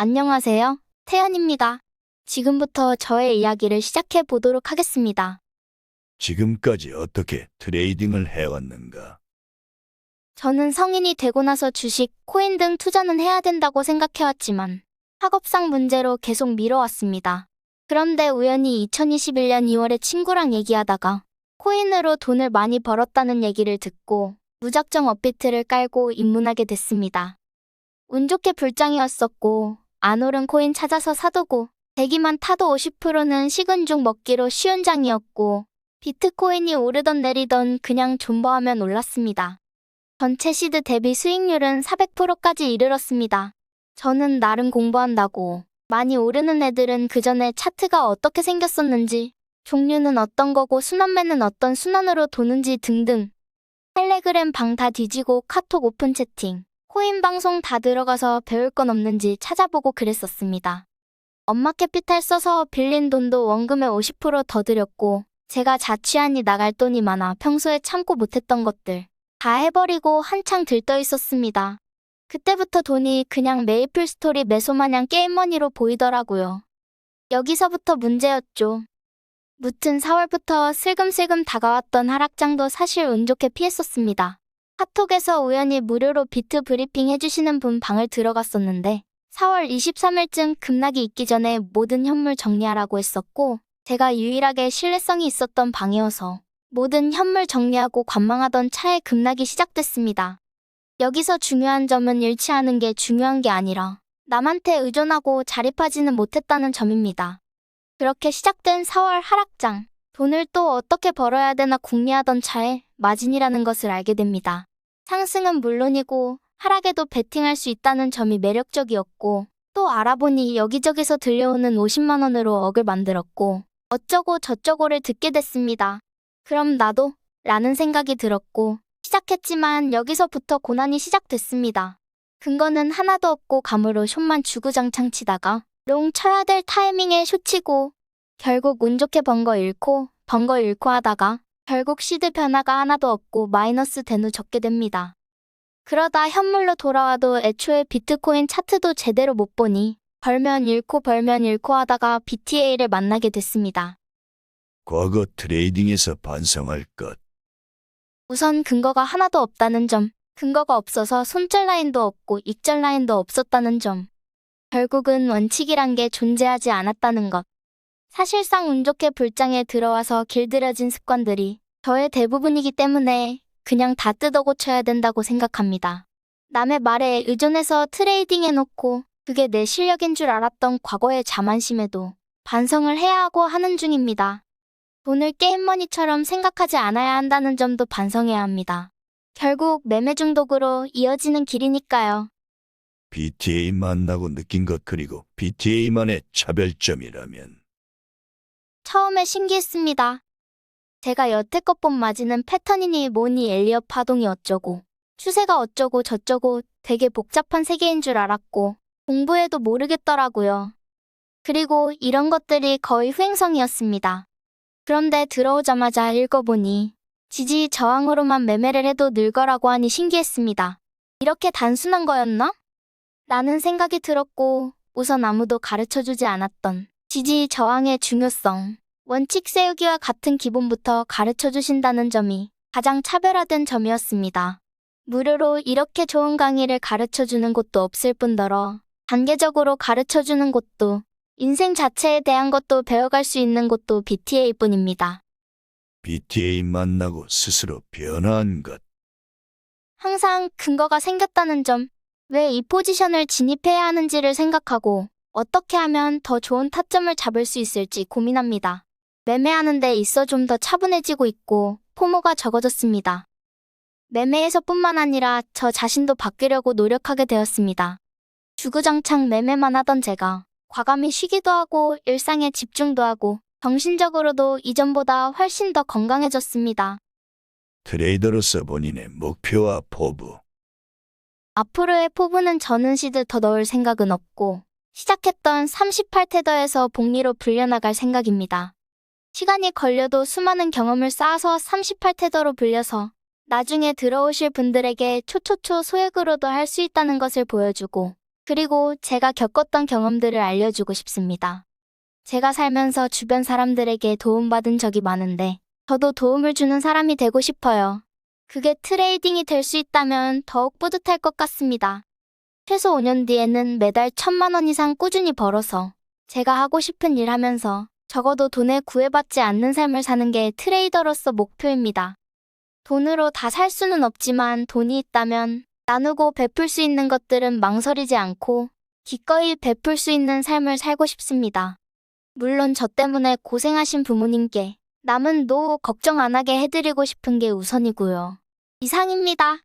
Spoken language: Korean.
안녕하세요. 태연입니다. 지금부터 저의 이야기를 시작해 보도록 하겠습니다. 지금까지 어떻게 트레이딩을 해왔는가? 저는 성인이 되고 나서 주식, 코인 등 투자는 해야 된다고 생각해왔지만 학업상 문제로 계속 미뤄왔습니다. 그런데 우연히 2021년 2월에 친구랑 얘기하다가 코인으로 돈을 많이 벌었다는 얘기를 듣고 무작정 업비트를 깔고 입문하게 됐습니다. 운 좋게 불장이었었고 안 오른 코인 찾아서 사두고 대기만 타도 50%는 식은 죽 먹기로 쉬운 장이었고 비트코인이 오르던 내리던 그냥 존버하면 올랐습니다. 전체 시드 대비 수익률은 400%까지 이르렀습니다. 저는 나름 공부한다고 많이 오르는 애들은 그 전에 차트가 어떻게 생겼었는지 종류는 어떤 거고 순환매는 어떤 순환으로 도는지 등등 텔레그램 방 다 뒤지고 카톡 오픈 채팅 코인 방송 다 들어가서 배울 건 없는지 찾아보고 그랬었습니다. 엄마 캐피탈 써서 빌린 돈도 원금의 50%더 들였고 제가 자취하니 나갈 돈이 많아 평소에 참고 못했던 것들 다 해버리고 한창 들떠 있었습니다. 그때부터 돈이 그냥 메이플 스토리 매소마냥 게임머니로 보이더라고요. 여기서부터 문제였죠. 무튼 4월부터 슬금슬금 다가왔던 하락장도 사실 운 좋게 피했었습니다. 카톡에서 우연히 무료로 비트 브리핑 해주시는 분 방을 들어갔었는데 4월 23일쯤 급락이 있기 전에 모든 현물 정리하라고 했었고 제가 유일하게 신뢰성이 있었던 방이어서 모든 현물 정리하고 관망하던 차에 급락이 시작됐습니다. 여기서 중요한 점은 잃지 않은 게 중요한 게 아니라 남한테 의존하고 자립하지는 못했다는 점입니다. 그렇게 시작된 4월 하락장. 돈을 또 어떻게 벌어야 되나 궁리하던 차에 마진이라는 것을 알게 됩니다. 상승은 물론이고 하락에도 베팅할 수 있다는 점이 매력적이었고 또 알아보니 여기저기서 들려오는 50만 원으로 억을 만들었고 어쩌고 저쩌고를 듣게 됐습니다. 그럼 나도? 라는 생각이 들었고 시작했지만 여기서부터 고난이 시작됐습니다. 근거는 하나도 없고 감으로 숏만 주구장창 치다가 롱 쳐야 될 타이밍에 숏 치고 결국 운 좋게 번 거 잃고 하다가 결국 시드 변화가 하나도 없고 마이너스 된 후 적게 됩니다. 그러다 현물로 돌아와도 애초에 비트코인 차트도 제대로 못 보니 벌면 잃고 하다가 BTA를 만나게 됐습니다. 과거 트레이딩에서 반성할 것. 우선 근거가 하나도 없다는 점, 근거가 없어서 손절 라인도 없고 익절 라인도 없었다는 점, 결국은 원칙이란 게 존재하지 않았다는 것. 사실상 운 좋게 불장에 들어와서 길들여진 습관들이 저의 대부분이기 때문에 그냥 다 뜯어 고쳐야 된다고 생각합니다. 남의 말에 의존해서 트레이딩 해놓고 그게 내 실력인 줄 알았던 과거의 자만심에도 반성을 해야 하고 하는 중입니다. 돈을 게임머니처럼 생각하지 않아야 한다는 점도 반성해야 합니다. 결국 매매 중독으로 이어지는 길이니까요. BTA 만나고 느낀 것 그리고 BTA만의 차별점이라면 처음에 신기했습니다. 제가 여태껏 본 마진은 패턴이니 뭐니 엘리엇 파동이 어쩌고 추세가 어쩌고 저쩌고 되게 복잡한 세계인 줄 알았고 공부해도 모르겠더라고요. 그리고 이런 것들이 거의 후행성이었습니다. 그런데 들어오자마자 읽어보니 지지 저항으로만 매매를 해도 늘거라고 하니 신기했습니다. 이렇게 단순한 거였나? 라는 생각이 들었고 우선 아무도 가르쳐주지 않았던 지지 저항의 중요성, 원칙 세우기와 같은 기본부터 가르쳐주신다는 점이 가장 차별화된 점이었습니다. 무료로 이렇게 좋은 강의를 가르쳐주는 곳도 없을 뿐더러 단계적으로 가르쳐주는 곳도 인생 자체에 대한 것도 배워갈 수 있는 곳도 BTA뿐입니다. BTA 만나고 스스로 변화한 것. 항상 근거가 생겼다는 점, 왜 이 포지션을 진입해야 하는지를 생각하고 어떻게 하면 더 좋은 타점을 잡을 수 있을지 고민합니다. 매매하는 데 있어 좀 더 차분해지고 있고 포모가 적어졌습니다. 매매에서뿐만 아니라 저 자신도 바뀌려고 노력하게 되었습니다. 주구장창 매매만 하던 제가 과감히 쉬기도 하고 일상에 집중도 하고 정신적으로도 이전보다 훨씬 더 건강해졌습니다. 트레이더로서 본인의 목표와 포부. 앞으로의 포부는 저는 시드 더 넣을 생각은 없고 시작했던 38테더에서 복리로 불려나갈 생각입니다. 시간이 걸려도 수많은 경험을 쌓아서 38테더로 불려서 나중에 들어오실 분들에게 초초초 소액으로도 할 수 있다는 것을 보여주고 그리고 제가 겪었던 경험들을 알려주고 싶습니다. 제가 살면서 주변 사람들에게 도움받은 적이 많은데 저도 도움을 주는 사람이 되고 싶어요. 그게 트레이딩이 될 수 있다면 더욱 뿌듯할 것 같습니다. 최소 5년 뒤에는 매달 1,000만 원 이상 꾸준히 벌어서 제가 하고 싶은 일 하면서 적어도 돈에 구애받지 않는 삶을 사는 게 트레이더로서 목표입니다. 돈으로 다 살 수는 없지만 돈이 있다면 나누고 베풀 수 있는 것들은 망설이지 않고 기꺼이 베풀 수 있는 삶을 살고 싶습니다. 물론 저 때문에 고생하신 부모님께 남은 노후 걱정 안 하게 해드리고 싶은 게 우선이고요. 이상입니다.